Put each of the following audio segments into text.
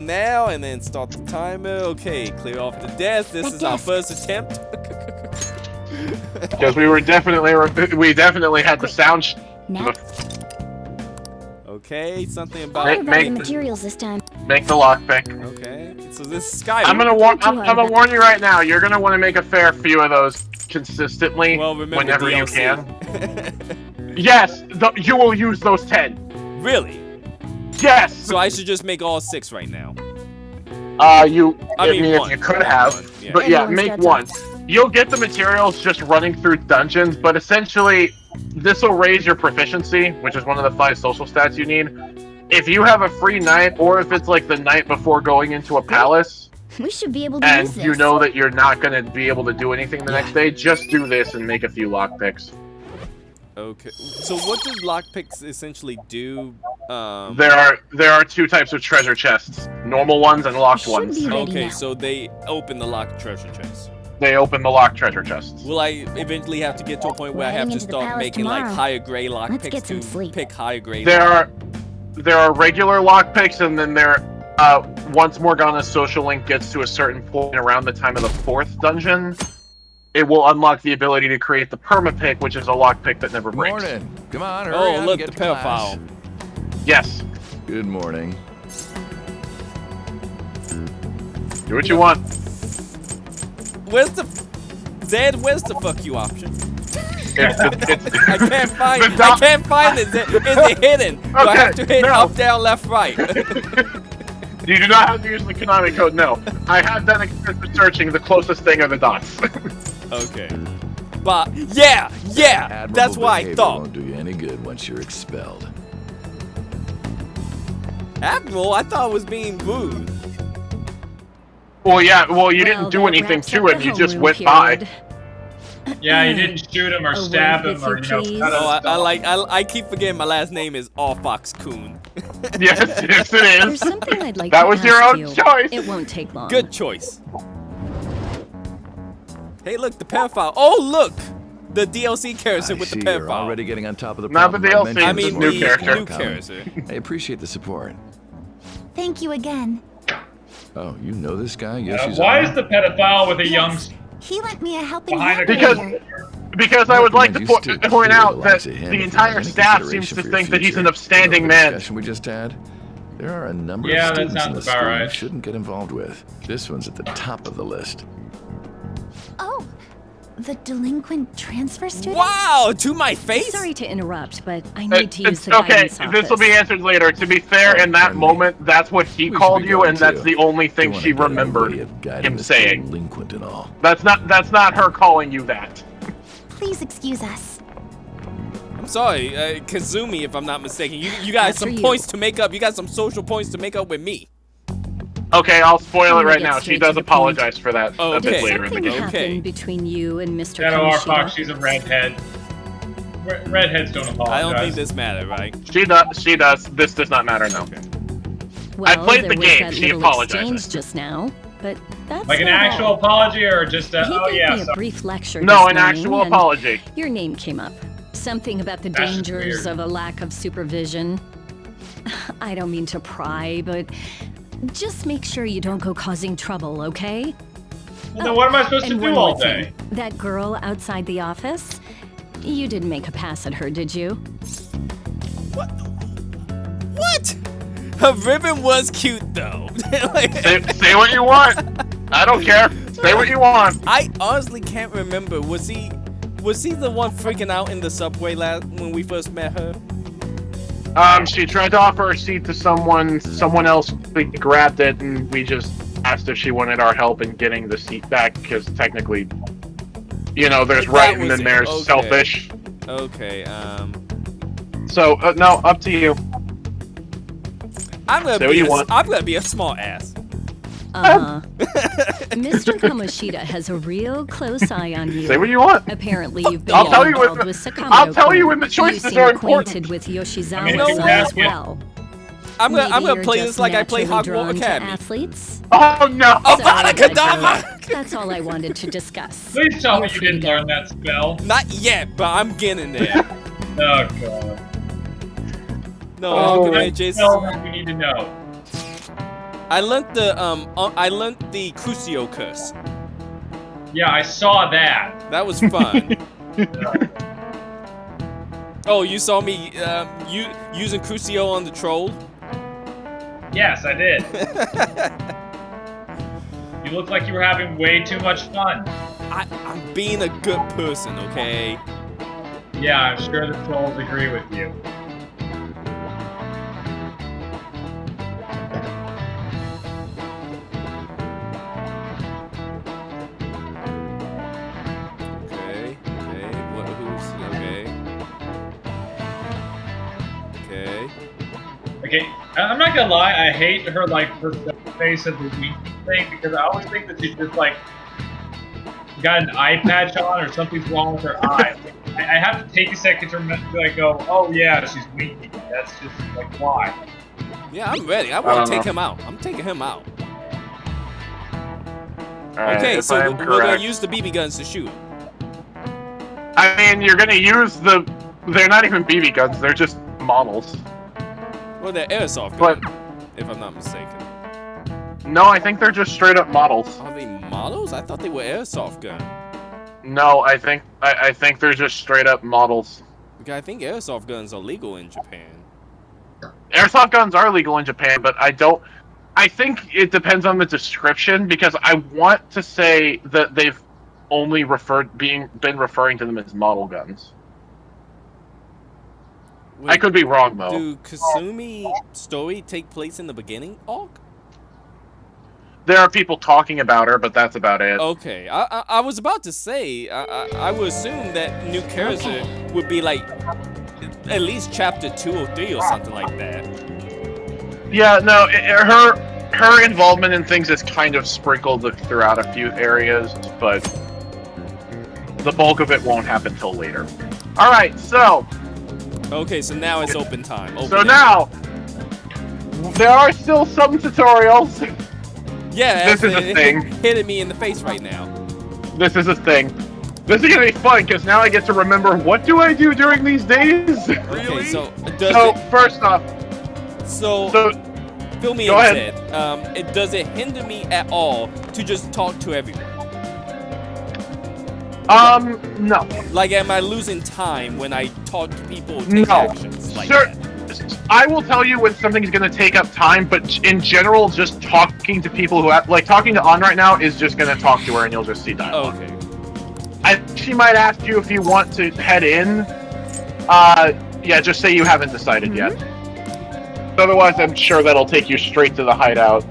now and then start the timer. Okay, clear off the desk. This is our first attempt. Because we definitely had the sound. Okay, something about Make the materials this time. the lockpick. Okay, so this is Skyrim. I'm gonna warn you right now. You're gonna want to make a fair few of those consistently whenever DLC. you can. Yes, you will use those 10. Really? Yes. So I should just make all 6 right now. I mean, if one. you could have, Yeah. but yeah, Everyone's make got one. You'll get the materials just running through dungeons, but essentially, this will raise your proficiency, which is one of the 5 social stats you need. If you have a free night, or if it's like the night before going into a palace, We should be able to and use this. you know that you're not going to be able to do anything the next day, just do this and make a few lockpicks. Okay. So what do lockpicks essentially do? There are 2 types of treasure chests: normal ones and locked Should ones. be ready Okay, now. so they open the locked treasure chest. They open the locked treasure chests. Will I eventually have to get to a point where I We're have heading to into the start palace making like tomorrow. higher grade Let's lockpicks get some to sleep. pick higher grade? There are regular lockpicks, and then once Morgana's social link gets to a certain point around the time of the 4th dungeon, it will unlock the ability to create the permapick, which is a lockpick that never breaks. Morning. Come on, hurry Oh, up look, and the get to class. pedophile. Yes. Good morning. Do what you want. Where's the Zed? Where's the fuck you option? It's I can't find. The I can't find it. Is it hidden? Do I have to hit no. up, down, left, right? You do not have to use the Konami code, no. I have done extensive searching. The closest thing are the dots. Okay. But yeah, Admirable that's what I behavior thought. Won't do you any good once you're expelled. Admiral, I thought was being rude. Well, yeah, you didn't Well, do that anything wraps to up it. the You just homeroom went by. period. Yeah, you didn't shoot him or A stab word him with or, you, you know, please? cut Oh, his I keep forgetting my last name is Allfox Coon. Yes, yes, it There's is. something I'd like That to was ask your own you. choice. It won't take long. Good choice. Hey, look, the pedophile. Oh, look, the DLC character I with the see you're pedophile. already getting on top of the Not the problem DLC, I I It's mean, a mentioned new the character. new character. I appreciate the support. Thank you again. Oh, you know this guy? Yes, she's why on. is the pedophile with a young Yes, he lent me a helping behind hand a Because- earlier. Because I would like to recommend you stick point to out the that likes of him if the you entire have any staff seems consideration to for your think that he's an future. upstanding You know the man. discussion we just had? There are a number Yeah, of that students in sounds the about school right. you shouldn't get involved with. This one's at the top of the list. Oh, the delinquent transfer student? Wow, to my face. Sorry to interrupt, but I need to use It's the okay, guidance office. this will be answered later. To be fair, Oh, in that pardon me. moment, that's what he We should called be you, going and that's too. the only You thing wanna she get in the remembered way of guiding him this saying. delinquent and all. That's not her calling you that. Please excuse us. I'm sorry, Kazumi, if I'm not mistaken. You got After some you. points to make up. You got some social points to make up with me. Okay, I'll spoil I'm it gonna right get now. She straight does to the apologize for that Oh, a bit okay. later in the Something game. Okay. happened between you and Mr. Shadow Kamoshida. Fox, she's a redhead. Redheads don't apologize. I don't think this matter, right? She does. This does not matter now. Well, I played there the was game. that She little apologizes. exchange just now, but that's Like an not actual all. apology or just a, He oh gave yeah, me a sorry. brief lecture. No, this an morning, actual and apology. Your name came up. Something about the That's just dangers weird. of a lack of supervision. I don't mean to pry, but just make sure you don't go causing trouble, okay? Well, then what am I supposed to And do one all more day? thing. That girl outside the office, you didn't make a pass at her, did you? What? Her ribbon was cute though. Like, Say what you want. I don't care. Say what you want. I honestly can't remember. Was he the one freaking out in the subway when we first met her? She tried to offer a seat to someone else. We grabbed it, and we just asked if she wanted our help in getting the seat back, because technically, there's That right and was then it. there's Okay. selfish. Okay, So, no, up to you. I'm Say what you want. I'm gonna be a smart ass. Uh-huh. Mr. Kamoshida has a real close eye on you. Say what you want. Apparently, you've been I'll tell you involved when- with Sakamoto. I'll tell you when the choices you seem are acquainted important. with Yoshizawa I mean, if you as ask it- well. I'm Maybe gonna you're play just this like I play naturally Hogwarts drawn to Academy. athletes. Oh, no. Oh, Sorry, Kedavra! That's all I wanted to discuss. Please tell me You're you free to didn't go. learn that spell. Not yet, but I'm getting there. Oh god. No, Oh, look at me, What Jason. spell do we need to know? I learned the Crucio curse. Yeah, I saw that. That was fun. Oh, you saw me using Crucio on the troll? Yes, I did. You looked like you were having way too much fun. I'm being a good person, okay? Yeah, I'm sure the trolls agree with you. Okay. Okay. Okay, I'm not gonna lie, I hate her like her face of the winking thing because I always think that she's just like got an eye patch on or something's wrong with her eye. I have to take a second to like go, oh yeah, she's winking. That's just like why. Yeah, I'm ready. I want to take him out. I'm taking him out. Okay, if so I we're am gonna correct. use the BB guns to shoot. I mean, you're gonna use the. They're not even BB guns. They're just models. Well, they're airsoft But- guns, if I'm not mistaken. No, I think they're just straight up models. Are they models? I thought they were airsoft guns. No, I think they're just straight up models. Okay, I think airsoft guns are legal in Japan. Airsoft guns are legal in Japan, but I think it depends on the description because I want to say that they've only been referring to them as model guns. Wait, I could be wrong though. Do Kasumi story take place in the beginning arc? There are people talking about her, but that's about it. Okay, I was about to say, I would assume that new character would be like at least chapter 2 or 3 or something like that. Yeah, no, her involvement in things is kind of sprinkled throughout a few areas, but the bulk of it won't happen till later. All right, so Okay, so now it's open time. now there are still some tutorials. Yeah, This is a thing. Hitting me in the face right now. This is a thing. This is gonna be fun because now I get to remember what do I do during these days. Okay, so does So first off, so fill me in, go ahead. Ted. Does it hinder me at all to just talk to everyone? no. Like, am I losing time when I talk to people or take No. actions like Sure. that? I will tell you when something's going to take up time, but in general, just talking to people who have, like, talking to On right now is just going to talk to her and you'll just see dialogue. Okay. She might ask you if you want to head in. Yeah, just say you haven't decided yet. Otherwise, I'm sure that'll take you straight to the hideout.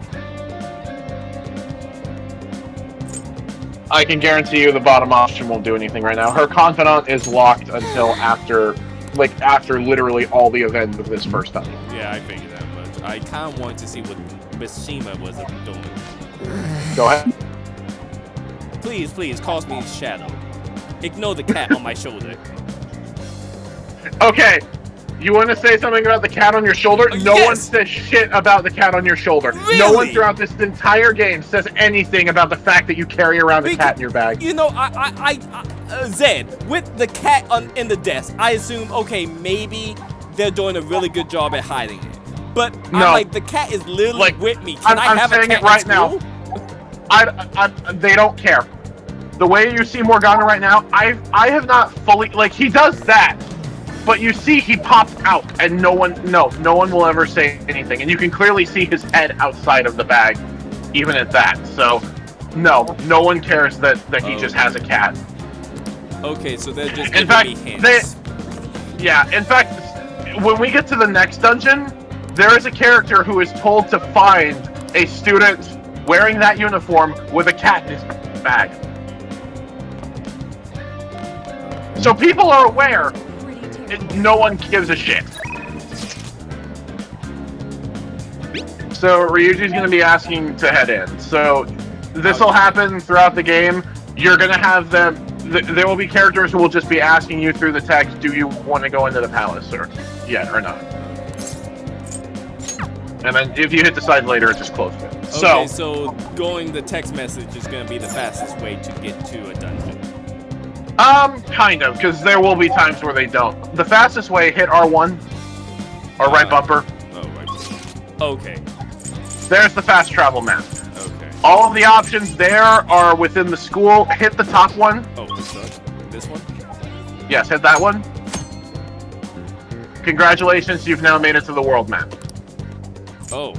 I can guarantee you the bottom option won't do anything right now. Her confidant is locked until after literally all the events of this first time. Yeah, I figured that much. I kind of wanted to see what Miss Shima was doing. Go ahead. Please, cause me shadow. Ignore the cat on my shoulder. Okay, you want to say something about the cat on your shoulder? No Yes! one says shit about the cat on your shoulder. No Really? one throughout this entire game says anything about the fact that you carry around a cat in your bag. You know, Zed, with the cat in the desk, I assume, okay, maybe they're doing a really good job at hiding it. But No. I'm like, the cat is literally Like, with me. Can I I'm have a saying cat it right in now. school? They don't care. The way you see Morgana right now, I have not fully, like, he does that, but you see he pops out, and no one will ever say anything, and you can clearly see his head outside of the bag, even at that. So, no one cares that he just has a cat. Okay, so they're just In giving fact, me hints. in fact, when we get to the next dungeon, there is a character who is told to find a student wearing that uniform with a cat in his bag. So people are aware, no one gives a shit. So Ryuji's going to be asking to head in. So this will happen throughout the game. You're going to have them. There will be characters who will just be asking you through the text, do you want to go into the palace or not? And then if you hit decide later, it just closes it. Okay, so going the text message is going to be the fastest way to get to a dungeon. Kind of, because there will be times where they don't. The fastest way, hit R1 or right bumper. Oh, right. Okay. There's the fast travel map. Okay. All of the options there are within the school. Hit the top one. Oh, this one? Yes, hit that one. Congratulations, you've now made it to the world map. Oh.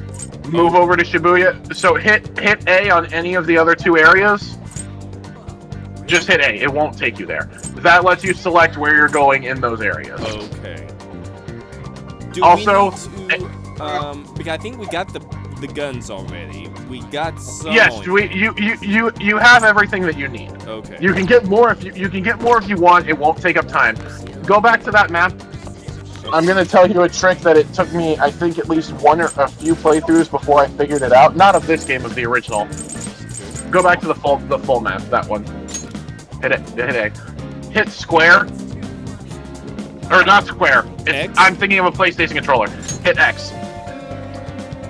Move over to Shibuya. So hit A on any of the other 2 areas. Just hit A. It won't take you there. That lets you select where you're going in those areas. Okay. Do Also, we need to, because I think we got the guns already. We got some. Yes, you have everything that you need. Okay. You can get more if you can get more if you want. It won't take up time. Go back to that map. I'm gonna tell you a trick that it took me, I think, at least one or a few playthroughs before I figured it out. Not of this game, of the original. Go back to the full map. That one. Hit it. Hit A. Hit square. Or not square. X? I'm thinking of a PlayStation controller. Hit X.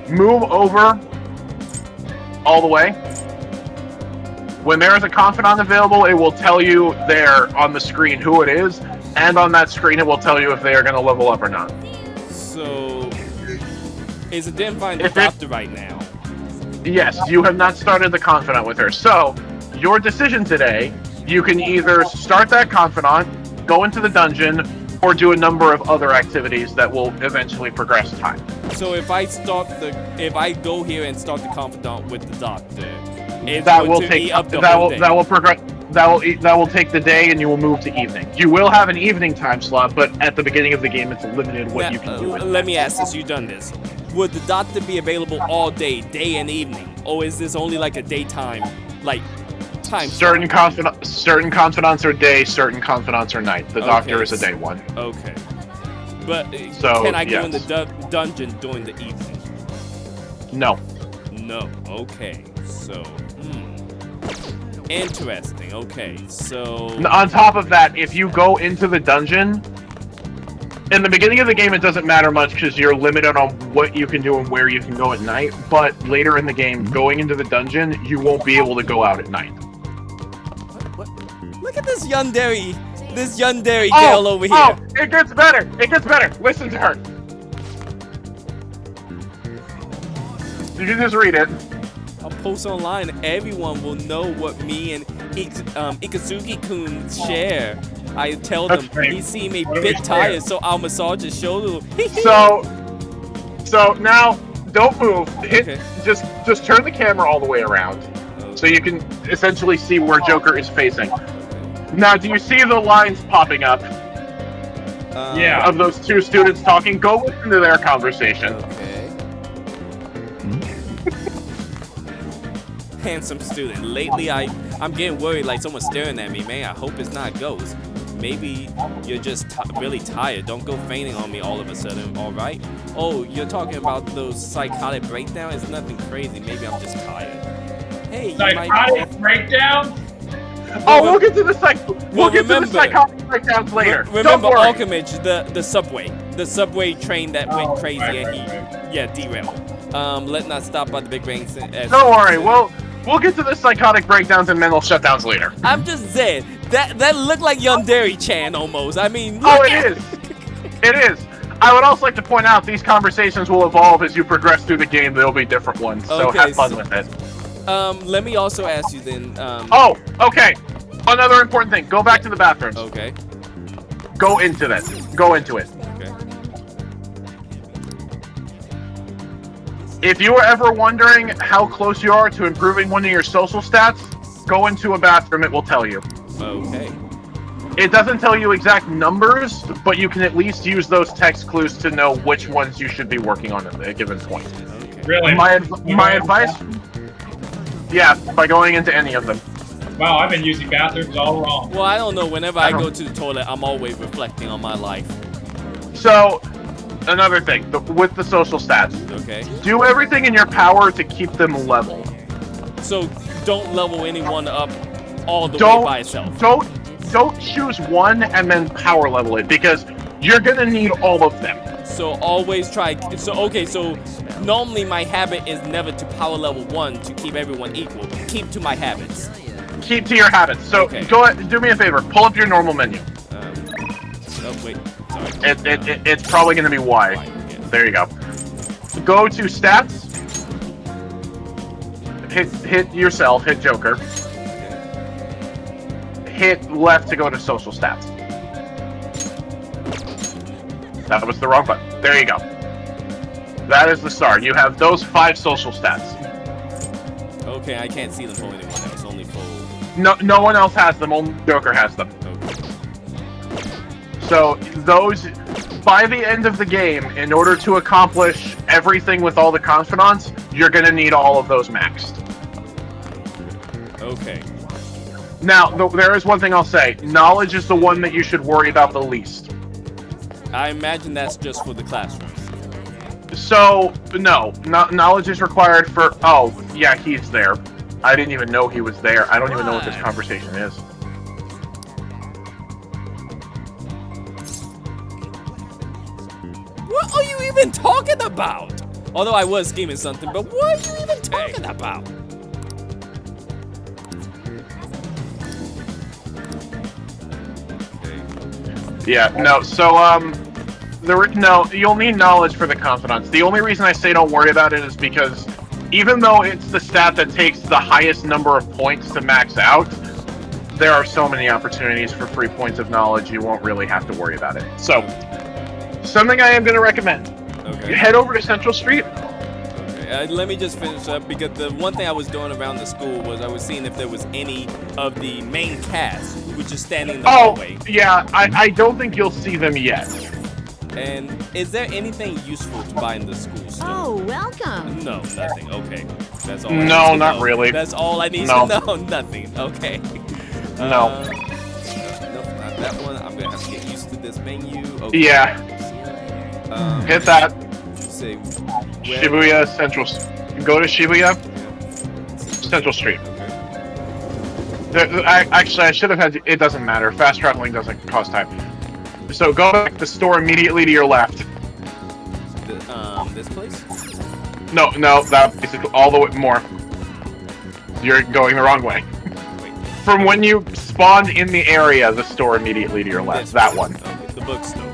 Move over all the way. When there is a confidant available, it will tell you there on the screen who it is, and on that screen it will tell you if they are going to level up or not. So, is it didn't find the If it- doctor right now? Yes, you have not started the confidant with her. So, your decision today, you can either start that confidant, go into the dungeon, or do a number of other activities that will eventually progress time. So if I go here and start the confidant with the doctor, it's That going will to take be up the that whole will day. that will progress. That will take the day, and you will move to evening. You will have an evening time slot, but at the beginning of the game, it's limited what Now, you can do. let me ask this: you done this? Would the doctor be available all day, day and evening, or is this only like a daytime, like time? Certain confidants are day, certain confidants are night. The doctor is a day one. Okay. But So, can I go in yes. the dungeon during the evening? No. No. Okay. So, interesting. Okay. So. On top of that, if you go into the dungeon, in the beginning of the game, it doesn't matter much because you're limited on what you can do and where you can go at night. But later in the game, going into the dungeon, you won't be able to go out at night. What? Look at this yandere girl over here. Oh, it gets better. It gets better. Listen to her. You can just read it. I'll post online. Everyone will know what me and Ikazuki-kun share. I tell them Okay. he seemed a What do we bit share? tired, so I'll massage his shoulder. So now don't move. Hit. Okay. Just turn the camera all the way around, so you can essentially see where Joker is facing. Now, do you see the lines popping up Yeah. of those 2 students talking? Go listen to their conversation. Okay. Handsome student. Lately, I'm getting worried like someone's staring at me, man. I hope it's not a ghost. Maybe you're just really tired. Don't go fainting on me all of a sudden, all right? Oh, you're talking about those psychotic breakdowns? It's nothing crazy. Maybe I'm just tired. Hey, you might... Psychotic breakdown? Oh, we'll get to the remember- psychotic breakdowns later. Don't Remember worry. Alchemist, the subway train that went crazy right, and he, right. derailed. Let not stop by the big brain. Don't worry. We'll get to the psychotic breakdowns and mental shutdowns later. I'm just saying that looked like Yandere-chan almost. I mean, Oh, look it at- is. It is. I would also like to point out these conversations will evolve as you progress through the game. There'll be different ones, so Okay, have fun so- with it. Let me also ask you then. Oh, okay. Another important thing. Go back to the bathrooms. Okay. Go into that. Go into it. Okay. If you were ever wondering how close you are to improving one of your social stats, go into a bathroom. It will tell you. Okay. It doesn't tell you exact numbers, but you can at least use those text clues to know which ones you should be working on at a given point. Okay. Really? My advice? Yeah, by going into any of them. Wow, I've been using bathrooms all wrong. Well, I don't know. Whenever I go to the toilet, I'm always reflecting on my life. So, another thing, with the social stats, Okay. do everything in your power to keep them level. So don't level anyone up all the way by itself. Don't choose one and then power level it, because you're gonna need all of them. So always try. So normally my habit is never to power level 1 to keep everyone equal. Keep to my habits. Keep to your habits. So Okay. go ahead, do me a favor, pull up your normal menu. Oh wait, sorry. It's probably gonna be Y. Yes. There you go. Go to stats, hit yourself, hit Joker. Hit left to go to social stats. That was the wrong button. There you go. That is the start. You have those 5 social stats. Okay, I can't see them for anyone else. Only for. No one else has them. Only Joker has them. Okay. So those, by the end of the game, in order to accomplish everything with all the confidants, you're gonna need all of those maxed. Okay. Now, there is one thing I'll say. Knowledge is the one that you should worry about the least. I imagine that's just for the classrooms. So, no. Knowledge is required for... Oh, yeah, he's there. I didn't even know he was there. I don't even know what this conversation is. What are you even talking about? Although I was scheming something, but what are you even talking about? Yeah, no, so, you'll need knowledge for the confidants. The only reason I say don't worry about it is because even though it's the stat that takes the highest number of points to max out, there are so many opportunities for free points of knowledge, you won't really have to worry about it. So, something I am going to recommend. Okay. You head over to Central Street. Okay. Let me just finish up, because the one thing I was doing around the school was I was seeing if there was any of the main cast who were just standing in the hallway. Yeah, I don't think you'll see them yet. And is there anything useful to buy in the school store? Oh, welcome. No, nothing. Okay. That's all. No, not really. That's all I need No. to know. Nothing. Okay. No. Nope, not that one. I'm gonna have to get used to this menu. Okay. Yeah, hit that. Say where? Shibuya Central. Go to Shibuya Central Street. Okay. Actually, I should have had. It doesn't matter. Fast traveling doesn't cost time. So go back to the store immediately to your left. This place? No, that basically all the way more. You're going the wrong way. Wait. From when you spawned in the area, the store immediately to your left. This That one. Okay, the bookstore.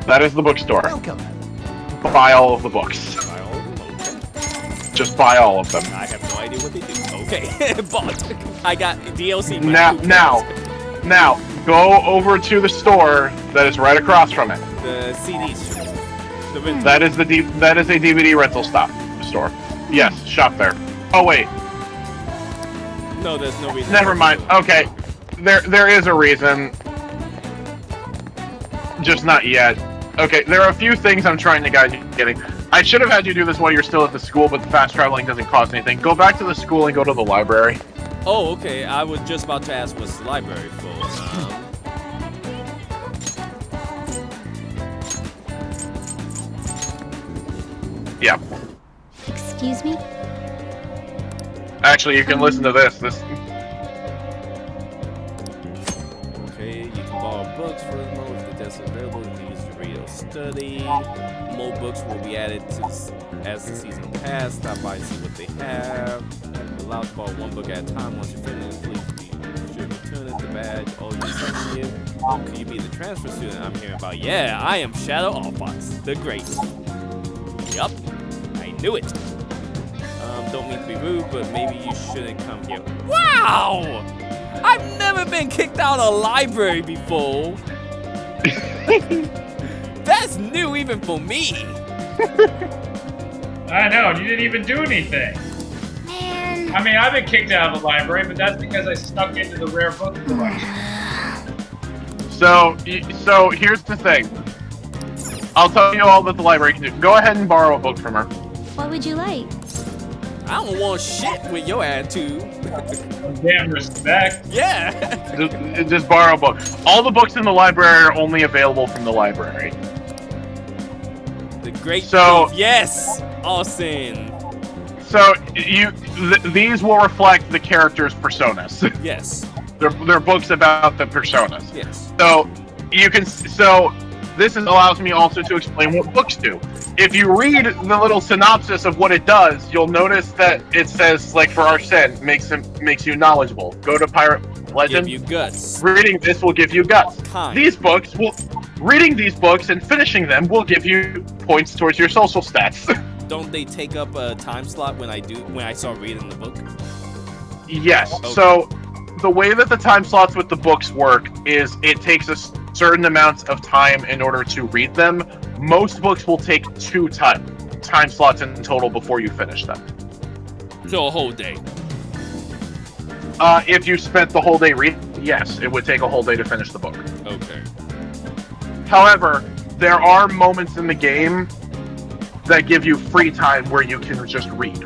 That is the bookstore. Welcome. Buy all of the books. Buy all of them? Okay. Just buy all of them. I have no idea what they do. Okay. Bought. I got DLC. but Now, who now, cares? now, go over to the store that is right across from it. The CDs. The rental. That is that is a DVD rental store. Yes, shop there. Oh wait, No, there's no reason. never mind. Okay, there is a reason, just not yet. Okay, there are a few things I'm trying to guide you getting. I should have had you do this while you're still at the school, but the fast traveling doesn't cost anything. Go back to the school and go to the library. Oh, okay. I was just about to ask what's the library for. Yeah. Excuse me? Actually, you can listen to this. Okay, you can borrow books for the moment if the desk is available. You can use the radio study. More books will be added to as the season passes. Stop by and see what they have. You're allowed to borrow one book at a time. Once you finish, please be sure to return it. The badge. Oh, you're sending it. Could you be the transfer student I'm hearing about? Yeah, I am Shadow Allfox, the Great. Yup, I knew it. Don't mean to be rude, but maybe you shouldn't come here. Wow! I've never been kicked out of a library before. That's new even for me. I know, you didn't even do anything. Man. I mean, I've been kicked out of the library, but that's because I snuck into the rare book collection. So here's the thing. I'll tell you all that the library can do. Go ahead and borrow a book from her. What would you like? I don't want shit with your attitude. Damn respect. Yeah. Just borrow a book. All the books in the library are only available from the library. The Great So- Thief. Yes. Awesome. So these will reflect the characters' personas. Yes. They're books about the personas. Yes. So this allows me also to explain what books do. If you read the little synopsis of what it does, you'll notice that it says, like for Arsene, makes you knowledgeable. Go to Pirate Legend. Give you guts. Reading this will give you guts. Kind. Reading these books and finishing them will give you points towards your social stats. don't they take up a time slot when I start reading the book? Yes. Okay. So the way that the time slots with the books work is it takes a certain amount of time in order to read them. Most books will take 2 time slots in total before you finish them. So a whole day. If you spent the whole day reading, yes, it would take a whole day to finish the book. Okay. However, there are moments in the game that give you free time where you can just read.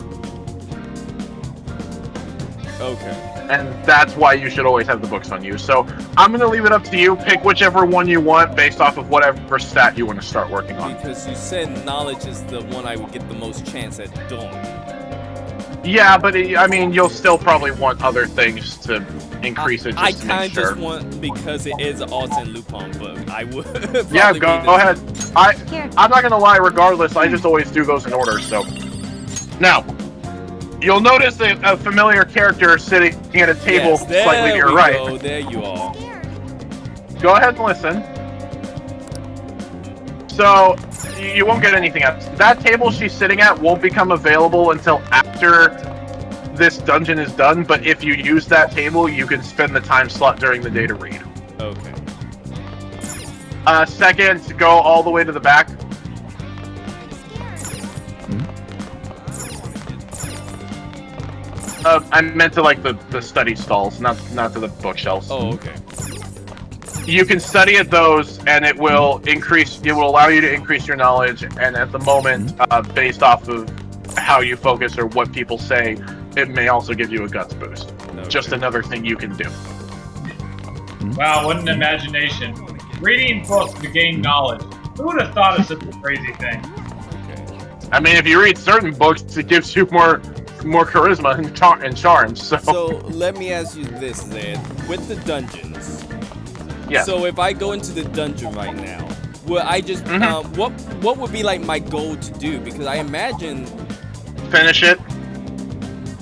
Okay. And that's why you should always have the books on you. So I'm going to leave it up to you. Pick whichever one you want based off of whatever stat you want to start working on. Because you said knowledge is the one I would get the most chance at doing. Yeah, but I mean, you'll still probably want other things to increase it just I to make kind of sure. just want, because it is an Alton Lupin book, I would Yeah, probably go read this. ahead. Here. I'm not going to lie, regardless, I just always do those in order, so. Now, you'll notice a familiar character sitting at a table Yes, there slightly to your we right. go, there you are. Go ahead and listen. So, you won't get anything else. That table she's sitting at won't become available until after this dungeon is done, but if you use that table, you can spend the time slot during the day to read. Okay. Second, go all the way to the back. I meant to like the study stalls, not to the bookshelves. Oh, okay. You can study at those, and it will allow you to increase your knowledge. And at the moment, based off of how you focus or what people say, it may also give you a guts boost. Okay. Just another thing you can do. Wow, what an imagination. Reading books to gain knowledge. Who would have thought of such a crazy thing? Okay. I mean, if you read certain books, it gives you more charisma and charms. So let me ask you this, Zed. With the dungeons. Yeah. So if I go into the dungeon right now, would I just what would be like my goal to do? Because I imagine. Finish it.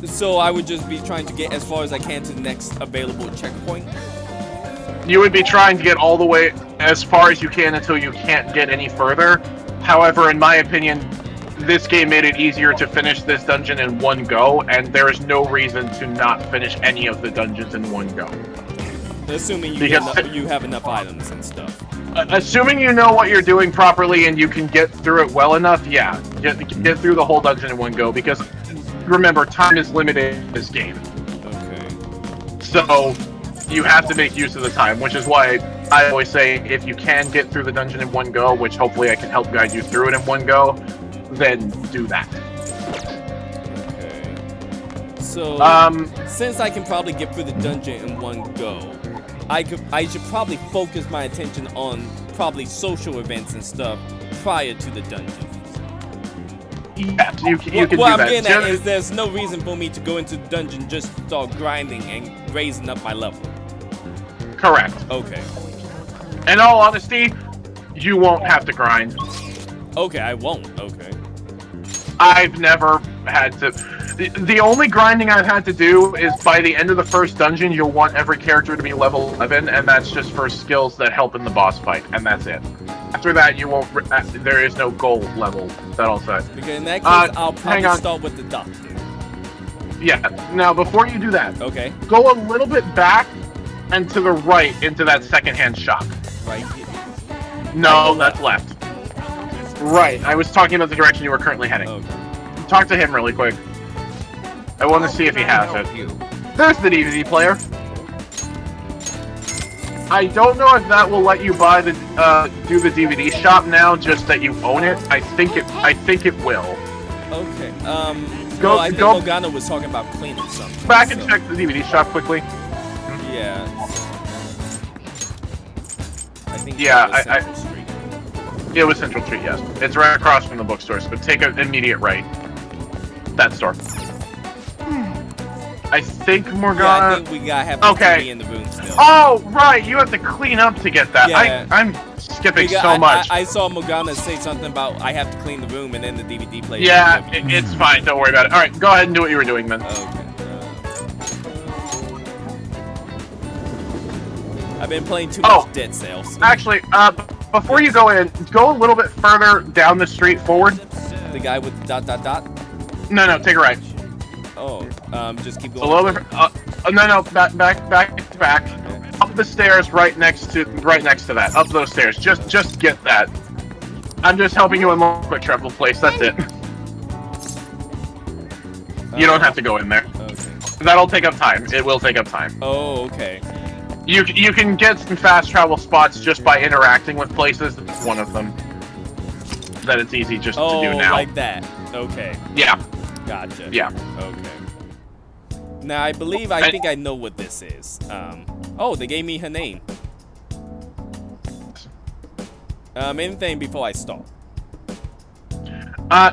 So I would just be trying to get as far as I can to the next available checkpoint. You would be trying to get all the way as far as you can until you can't get any further. However, in my opinion, this game made it easier to finish this dungeon in one go, and there is no reason to not finish any of the dungeons in one go. Assuming you, Because- you have enough items and stuff. Assuming you know what you're doing properly and you can get through it well enough, yeah, get through the whole dungeon in one go, because remember, time is limited in this game. Okay. So you have to make use of the time, which is why I always say if you can get through the dungeon in one go, which hopefully I can help guide you through it in one go, then do that. Okay. So since I can probably get through the dungeon in one go, I should probably focus my attention on probably social events and stuff prior to the dungeon. Yeah, you can What do I'm that. getting at is there's no reason for me to go into the dungeon just start grinding and raising up my level. Correct. Okay. In all honesty, you won't have to grind. Okay, I won't. Okay. I've never had to. The only grinding I've had to do is by the end of the first dungeon, you'll want every character to be level 11, and that's just for skills that help in the boss fight, and that's it. After that, you won't. There is no goal level that I'll say. Because in that case, I'll hang probably on. start with the doctor. Yeah. Now, before you do that, Okay. go a little bit back and to the right into that secondhand shop. Right. No, that's left. Right. I was talking about the direction you were currently heading. Okay. Talk to him really quick. I want to see if he has it. There's the DVD player. I don't know if that will let you buy the do the DVD shop now, just that you own it. I think it will. Okay. Go- Well, I think go- Morgana was talking about cleaning something. Back and so- check the DVD shop quickly. Yeah. I think Yeah, that was I- Central Street. It was Central Street, yes. It's right across from the bookstore, so take an immediate right. That store. I think Yeah, I Morgana. think we gotta have Okay. TV in the room still. Oh, right. You have to clean up to get that. Yeah. I'm skipping Because so much. I saw Morgana say something about I have to clean the room and then the DVD player. Yeah, it's fine. Don't worry about it. All right, go ahead and do what you were doing, then. Okay. I've been playing too Oh. much Dead Cells. Actually, before you go in, go a little bit further down the street forward. The guy with the dot. No, take a right. Oh, just keep A going. little bit. No, back. Up the stairs, right next to that. Up those stairs. Just get that. I'm just helping you unlock quick travel place. That's it. You don't have to go in there. Okay. That'll take up time. It will take up time. Oh, okay. You can get some fast travel spots just by interacting with places. That's one of them. That it's easy just to do now. Like that. Okay. Yeah. Gotcha. Yeah. Okay. Now I think I know what this is. Oh, they gave me her name. Anything before I start?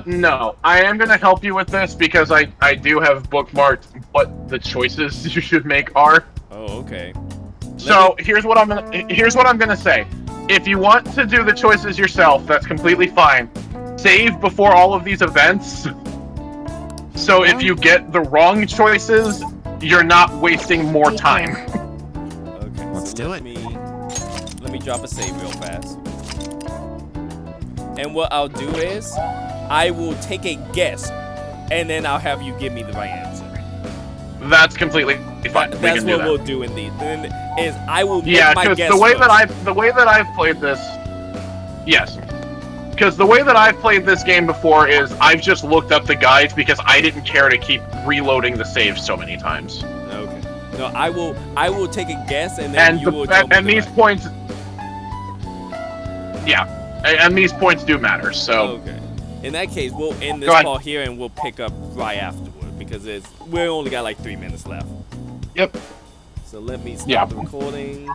No. I am gonna help you with this because I do have bookmarked what the choices you should make are. Oh, okay. So here's what I'm gonna say. If you want to do the choices yourself, that's completely fine. Save before all of these events. So if you get the wrong choices, you're not wasting more time. Okay. Let's do it. Let me drop a save real fast. And what I'll do is, I will take a guess, and then I'll have you give me the right answer. That's completely fine. That's what we'll do in these. Is I will make Yeah, my because guess the way first. that I've played this, yes. Because the way that I've played this game before is I've just looked up the guides because I didn't care to keep reloading the saves so many times. Okay. No, I will take a guess, and then you will tell me and the these right. points. Yeah, and these points do matter. So. Okay. In that case, we'll end this Go ahead. call here, and we'll pick up right afterward because we only got like 3 minutes left. Yep. So let me stop Yeah. the recording.